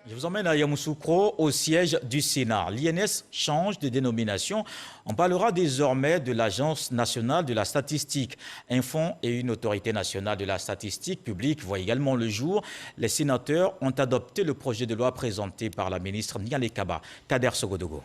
Je vous emmène à Yamoussoukro, au siège du Sénat. L'INS change de dénomination. On parlera désormais de l'Agence nationale de la statistique. Un fonds et une autorité nationale de la statistique publique voient également le jour. Les sénateurs ont adopté le projet de loi présenté par la ministre Niale Kaba. Kader Sogodogo.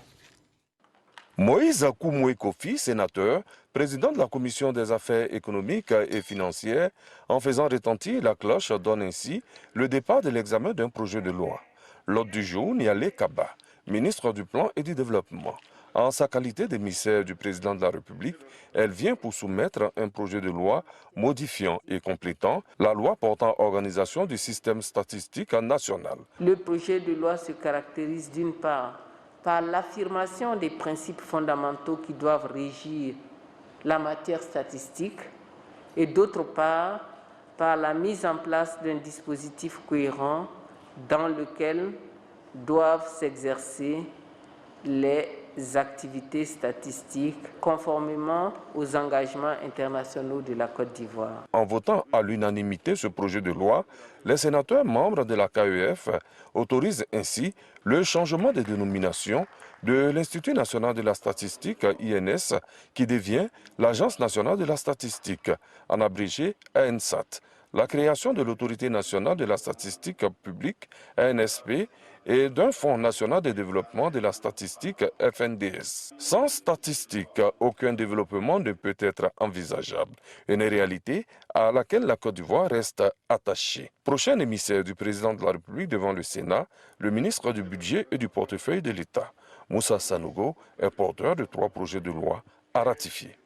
Moïse Koumoué Kofi, sénateur, président de la Commission des affaires économiques et financières, en faisant retentir la cloche, donne ainsi le départ de l'examen d'un projet de loi. L'ordre du jour, Niale Kaba, ministre du Plan et du Développement. En sa qualité d'émissaire du président de la République, elle vient pour soumettre un projet de loi modifiant et complétant la loi portant organisation du système statistique national. Le projet de loi se caractérise d'une part par l'affirmation des principes fondamentaux qui doivent régir la matière statistique et d'autre part par la mise en place d'un dispositif cohérent dans lequel doivent s'exercer les activités statistiques conformément aux engagements internationaux de la Côte d'Ivoire. En votant à l'unanimité ce projet de loi, les sénateurs membres de la KEF autorisent ainsi le changement de dénomination de l'Institut national de la statistique, INS, qui devient l'Agence nationale de la statistique, en abrégé ANSAT, la création de l'Autorité nationale de la statistique publique, ANSP, et d'un Fonds national de développement de la statistique, FNDS. Sans statistique, aucun développement ne peut être envisageable. Une réalité à laquelle la Côte d'Ivoire reste attachée. Prochain émissaire du président de la République devant le Sénat, le ministre du Budget et du Portefeuille de l'État, Moussa Sanogo, est porteur de 3 projets de loi à ratifier.